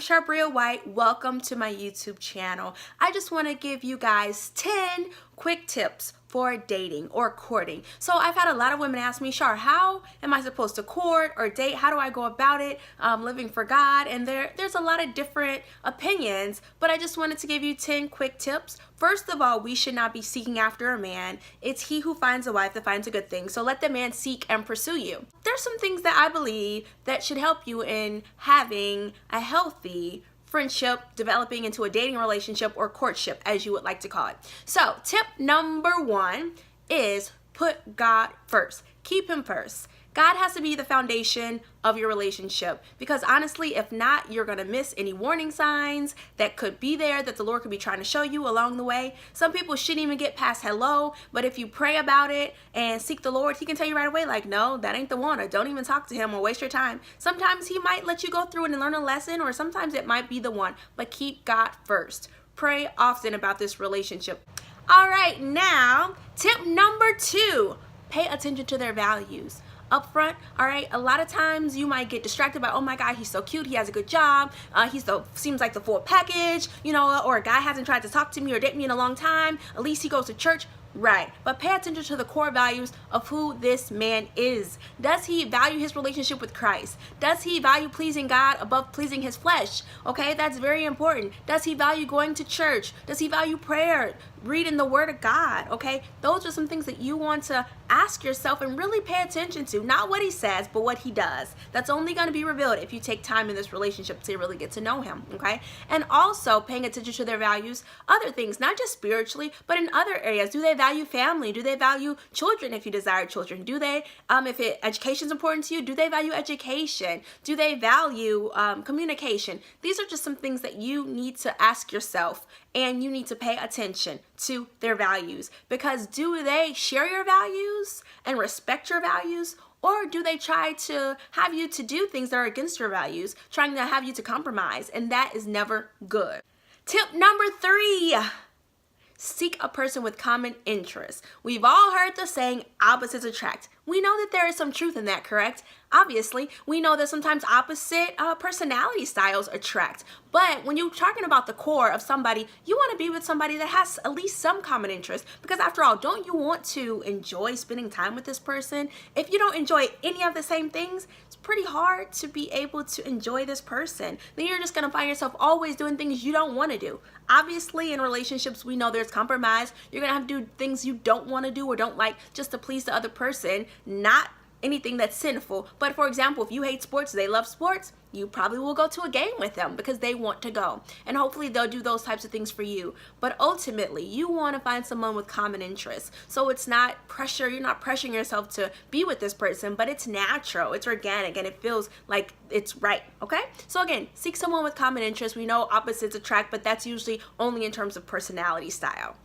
Sharpria White. Welcome to my YouTube channel. I just want to give you guys 10 quick tips for dating or courting. So I've had a lot of women ask me, Shar, how am I supposed to court or date? How do I go about it living for God? And there's a lot of different opinions, but I just wanted to give you 10 quick tips. First of all, we should not be seeking after a man. It's he who finds a wife that finds a good thing. So let the man seek and pursue you. There's some things that I believe that should help you in having a healthy friendship, developing into a dating relationship or courtship, as you would like to call it. So tip number 1 is put God first. Keep him first. God has to be the foundation of your relationship, because honestly, if not, you're going to miss any warning signs that could be there that the Lord could be trying to show you along the way. Some people shouldn't even get past hello, but if you pray about it and seek the Lord, he can tell you right away, like, no, that ain't the one, or don't even talk to him or waste your time. Sometimes he might let you go through it and learn a lesson, or sometimes it might be the one, but keep God first. Pray often about this relationship. All right, now, tip number 2, pay attention to their values. Up front, all right, a lot of times you might get distracted by, oh my God, he's so cute, he has a good job, seems like the full package, you know, or a guy hasn't tried to talk to me or date me in a long time, at least he goes to church. Right, but pay attention to the core values of who this man is. Does he value his relationship with Christ? Does he value pleasing God above pleasing his flesh? Okay, that's very important. Does he value going to church? Does he value prayer, reading the word of God? Okay, those are some things that you want to ask yourself and really pay attention to. Not what he says, but what he does. That's only going to be revealed if you take time in this relationship to really get to know him. Okay, and also paying attention to their values, other things, not just spiritually, but in other areas. Do they value family? Do they value children if you desire children? Do they, if education is important to you, do they value education? Do they value communication? These are just some things that you need to ask yourself, and you need to pay attention to their values, because do they share your values and respect your values? Or do they try to have you to do things that are against your values, trying to have you to compromise? And that is never good. Tip number 3. Seek a person with common interests. We've all heard the saying, opposites attract. We know that there is some truth in that, correct? Obviously, we know that sometimes opposite personality styles attract. But when you're talking about the core of somebody, you want to be with somebody that has at least some common interest. Because after all, don't you want to enjoy spending time with this person? If you don't enjoy any of the same things, it's pretty hard to be able to enjoy this person. Then you're just going to find yourself always doing things you don't want to do. Obviously, in relationships, we know there's compromise. You're going to have to do things you don't want to do or don't like just to please the other person, not anything that's sinful. But for example, if you hate sports, they love sports, you probably will go to a game with them because they want to go. And hopefully they'll do those types of things for you. But ultimately, you want to find someone with common interests. So it's not pressure, you're not pressuring yourself to be with this person, but it's natural, it's organic, and it feels like it's right, okay? So again, seek someone with common interests. We know opposites attract, but that's usually only in terms of personality style.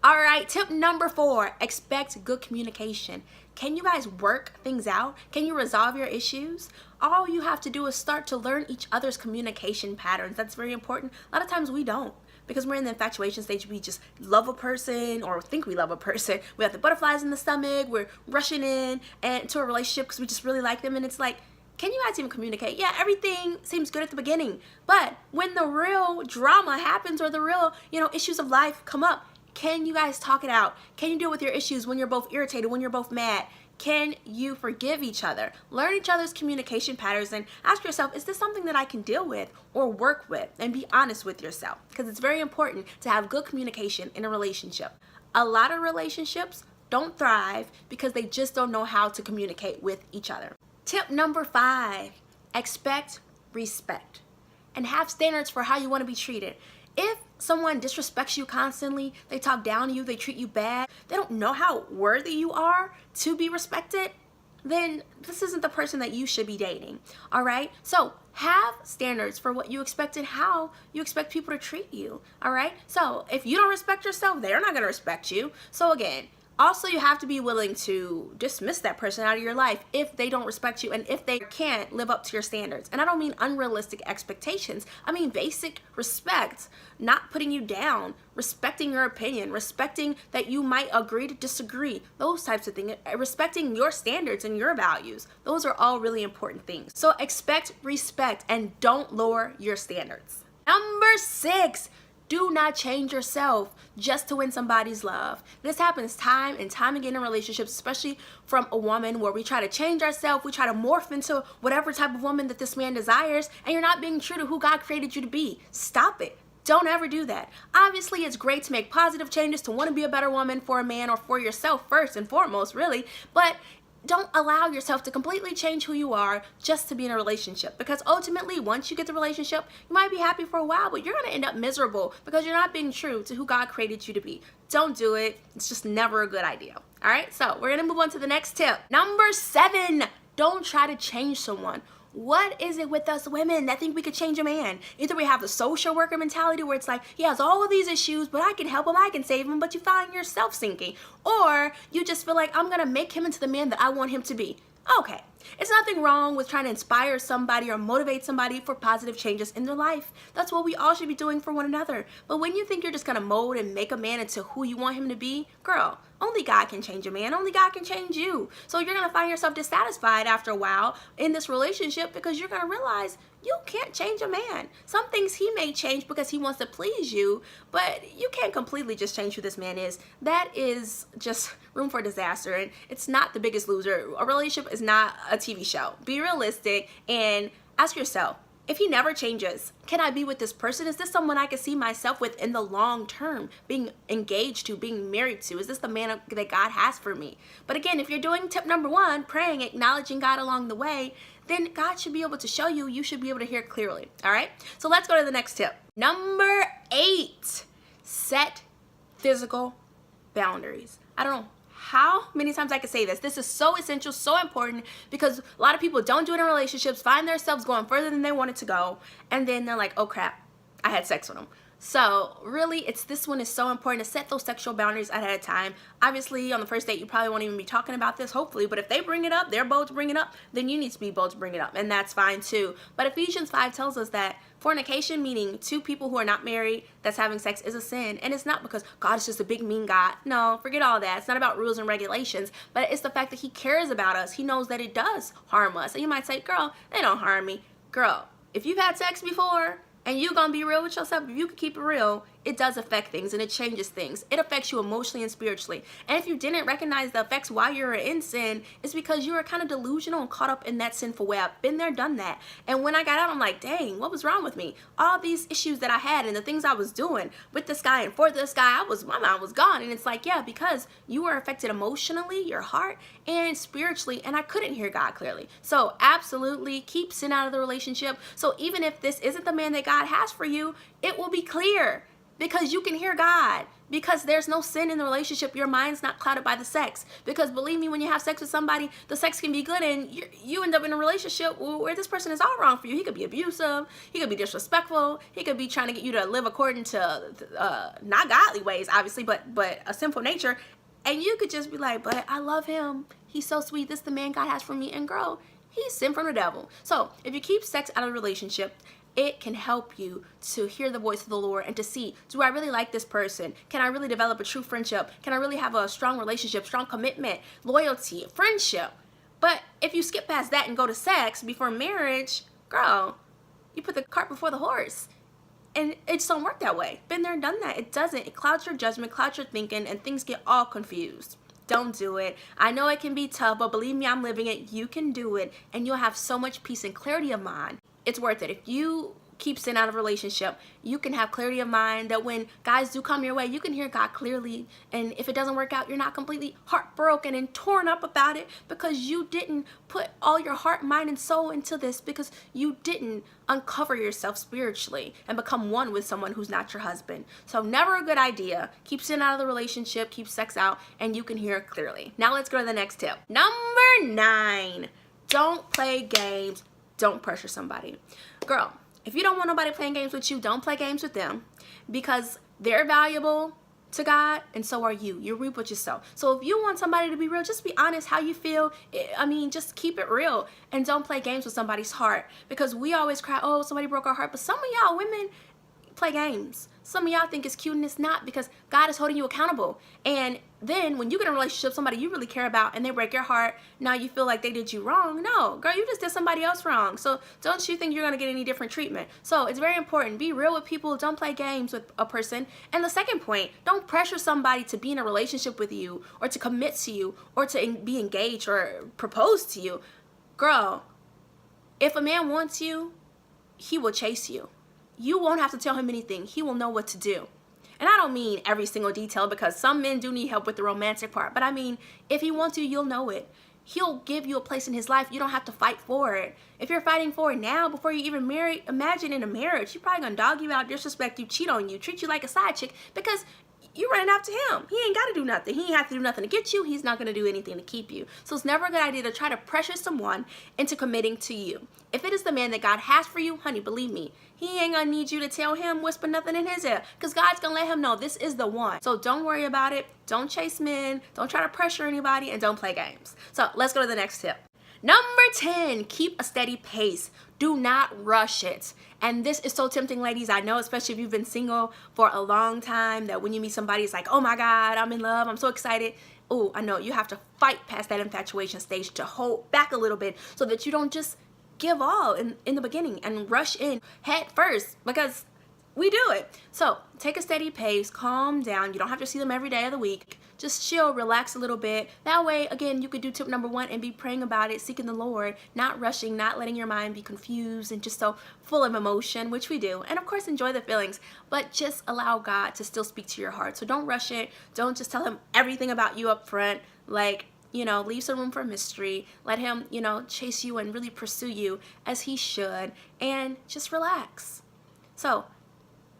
All right, tip number 4, expect good communication. Can you guys work things out? Can you resolve your issues? All you have to do is start to learn each other's communication patterns. That's very important. A lot of times we don't, because we're in the infatuation stage. We just love a person or think we love a person. We have the butterflies in the stomach. We're rushing in and to a relationship because we just really like them. And it's like, can you guys even communicate? Yeah, everything seems good at the beginning. But when the real drama happens or the real, issues of life come up, can you guys talk it out? Can you deal with your issues when you're both irritated, when you're both mad? Can you forgive each other? Learn each other's communication patterns and ask yourself, is this something that I can deal with or work with? And be honest with yourself, because it's very important to have good communication in a relationship. A lot of relationships don't thrive because they just don't know how to communicate with each other. Tip number 5, expect respect and have standards for how you want to be treated. If someone disrespects you constantly, they talk down to you, they treat you bad, they don't know how worthy you are to be respected, then this isn't the person that you should be dating, all right? So have standards for what you expect and how you expect people to treat you, all right? So if you don't respect yourself, they're not going to respect you. So again, Also, you have to be willing to dismiss that person out of your life if they don't respect you and if they can't live up to your standards. And I don't mean unrealistic expectations. I mean basic respect, not putting you down, respecting your opinion, respecting that you might agree to disagree, those types of things, respecting your standards and your values. Those are all really important things. So expect respect and don't lower your standards. Number 6. Do not change yourself just to win somebody's love. This happens time and time again in relationships, especially from a woman, where we try to change ourselves, we try to morph into whatever type of woman that this man desires, and you're not being true to who God created you to be. Stop it. Don't ever do that. Obviously, it's great to make positive changes, to want to be a better woman for a man or for yourself first and foremost, really, but don't allow yourself to completely change who you are just to be in a relationship, because ultimately once you get the relationship, you might be happy for a while, but you're going to end up miserable because you're not being true to who God created you to be. Don't do it. It's just never a good idea. All right, so we're going to move on to the next tip. Number 7, don't try to change someone. What is it with us women that think we could change a man? Either we have the social worker mentality where it's like, he has all of these issues, but I can help him, I can save him, but you find yourself sinking. Or you just feel like, I'm going to make him into the man that I want him to be. Okay, it's nothing wrong with trying to inspire somebody or motivate somebody for positive changes in their life. That's what we all should be doing for one another. But when you think you're just going to mold and make a man into who you want him to be, girl, only God can change a man. Only God can change you. So you're going to find yourself dissatisfied after a while in this relationship because you're going to realize you can't change a man. Some things he may change because he wants to please you, but you can't completely just change who this man is. That is just room for disaster, and it's not The Biggest Loser. A relationship is not a TV show. Be realistic and ask yourself, if he never changes, can I be with this person? Is this someone I can see myself with in the long term, being engaged to, being married to? Is this the man that God has for me? But again, if you're doing tip number 1, praying, acknowledging God along the way, then God should be able to show you. You should be able to hear clearly. All right? So let's go to the next tip. Number 8, set physical boundaries. I don't know how many times I can say this. This is so essential, so important, because a lot of people don't do it in relationships, find themselves going further than they wanted to go, and then they're like, oh crap, I had sex with him. So really, this one is so important to set those sexual boundaries ahead of time. Obviously, on the first date, you probably won't even be talking about this, hopefully, but if they bring it up, they're bold to bring it up, then you need to be bold to bring it up, and that's fine too. But Ephesians 5 tells us that fornication, meaning 2 people who are not married that's having sex, is a sin. And it's not because God is just a big mean God. No, forget all that. It's not about rules and regulations, but it's the fact that he cares about us. He knows that it does harm us. And you might say, girl, they don't harm me. Girl, if you've had sex before and you're gonna be real with yourself, if you can keep it real, it does affect things and it changes things. It affects you emotionally and spiritually. And if you didn't recognize the effects while you were in sin, it's because you were kind of delusional and caught up in that sinful way. I've been there, done that. And when I got out, I'm like, dang, what was wrong with me? All these issues that I had and the things I was doing with this guy and for this guy, my mind was gone. And it's like, yeah, because you were affected emotionally, your heart, and spiritually, and I couldn't hear God clearly. So absolutely keep sin out of the relationship. So even if this isn't the man that God has for you, it will be clear, because you can hear God, because there's no sin in the relationship. Your mind's not clouded by the sex, because believe me, when you have sex with somebody, the sex can be good and you end up in a relationship where this person is all wrong for you. He could be abusive, he could be disrespectful, he could be trying to get you to live according to not godly ways, obviously, but a sinful nature, and you could just be like, but I love him, he's so sweet, this is the man God has for me. And girl, he's sin from the devil. So if you keep sex out of a relationship, it can help you to hear the voice of the Lord and to see, do I really like this person? Can I really develop a true friendship? Can I really have a strong relationship, strong commitment, loyalty, friendship? But if you skip past that and go to sex before marriage, girl, you put the cart before the horse. And it just don't work that way. Been there, done that. It doesn't. It clouds your judgment, clouds your thinking, and things get all confused. Don't do it. I know it can be tough, but believe me, I'm living it. You can do it, and you'll have so much peace and clarity of mind. It's worth it. If you keep sin out of a relationship, you can have clarity of mind that when guys do come your way, you can hear God clearly. And if it doesn't work out, you're not completely heartbroken and torn up about it because you didn't put all your heart, mind, and soul into this, because you didn't uncover yourself spiritually and become one with someone who's not your husband. So never a good idea. Keep sin out of the relationship, keep sex out, and you can hear clearly. Now let's go to the next tip. Number 9, don't play games. Don't pressure somebody. Girl, if you don't want nobody playing games with you, don't play games with them, because they're valuable to God, and so are you. You reap what you sow. So if you want somebody to be real, just be honest how you feel. I mean, just keep it real and don't play games with somebody's heart, because we always cry, oh, somebody broke our heart. But some of y'all women play games. Some of y'all think it's cute and it's not, because God is holding you accountable. And then when you get in a relationship, somebody you really care about, and they break your heart, now you feel like they did you wrong. No, girl, you just did somebody else wrong. So don't you think you're going to get any different treatment. So it's very important. Be real with people. Don't play games with a person. And the second point, don't pressure somebody to be in a relationship with you, or to commit to you, or to be engaged or propose to you. Girl, if a man wants you, he will chase you. You won't have to tell him anything. He will know what to do. And I don't mean every single detail, because some men do need help with the romantic part. But I mean, if he wants you, you'll know it. He'll give you a place in his life. You don't have to fight for it. If you're fighting for it now, before you even marry, imagine in a marriage, he's probably going to dog you out, disrespect you, cheat on you, treat you like a side chick, because you're running after him. He ain't got to do nothing. He ain't have to do nothing to get you. He's not going to do anything to keep you. So it's never a good idea to try to pressure someone into committing to you. If it is the man that God has for you, honey, believe me, he ain't going to need you to tell him, whisper nothing in his ear, because God's going to let him know this is the one. So don't worry about it. Don't chase men. Don't try to pressure anybody, and don't play games. So let's go to the next tip. Number 10, keep a steady pace. Do not rush it. And this is so tempting, ladies. I know, especially if you've been single for a long time, that when you meet somebody, it's like, oh my God, I'm in love. I'm so excited. Oh, I know you have to fight past that infatuation stage to hold back a little bit, so that you don't just give all in the beginning and rush in head first, because we do it. So take a steady pace, calm down. You don't have to see them every day of the week. Just chill, relax a little bit. That way, again, you could do tip number 1 and be praying about it, seeking the Lord, not rushing, not letting your mind be confused and just so full of emotion, which we do. And of course, enjoy the feelings, but just allow God to still speak to your heart. So don't rush it. Don't just tell him everything about you up front. Like, you know, leave some room for mystery. Let him, you know, chase you and really pursue you as he should, and just relax. So,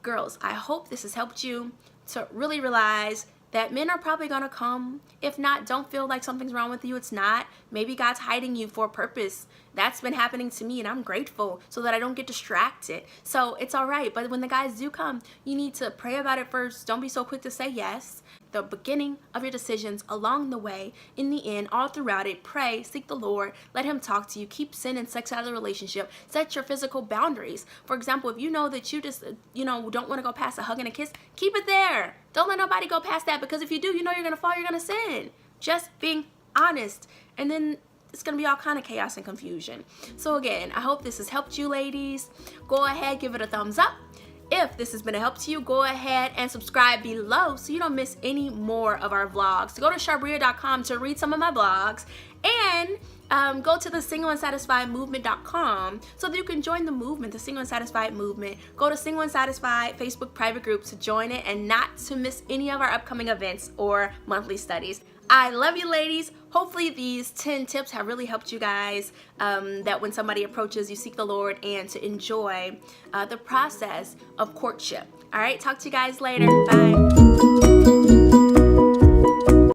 girls, I hope this has helped you to really realize that men are probably going to come. If not, don't feel like something's wrong with you. It's not. Maybe God's hiding you for a purpose. That's been happening to me, and I'm grateful, so that I don't get distracted. So it's all right. But when the guys do come, you need to pray about it first. Don't be so quick to say yes. The beginning of your decisions, along the way, in the end, all throughout it, pray, seek the Lord, let him talk to you, keep sin and sex out of the relationship, set your physical boundaries. For example, if you know that you just, don't want to go past a hug and a kiss, keep it there. Don't let nobody go past that, because if you do, you know you're going to fall, you're going to sin. Just being honest. And then it's going to be all kind of chaos and confusion. So again, I hope this has helped you, ladies. Go ahead, give it a thumbs up. If this has been a help to you, go ahead and subscribe below so you don't miss any more of our vlogs. So go to Charbria.com to read some of my blogs, and go to the SingleAndSatisfiedMovement.com so that you can join the movement, the Single and Satisfied movement. Go to Single and Satisfied Facebook private group to join it and not to miss any of our upcoming events or monthly studies. I love you, ladies. Hopefully these 10 tips have really helped you guys, that when somebody approaches you, seek the Lord, and to enjoy the process of courtship. All right, talk to you guys later. Bye.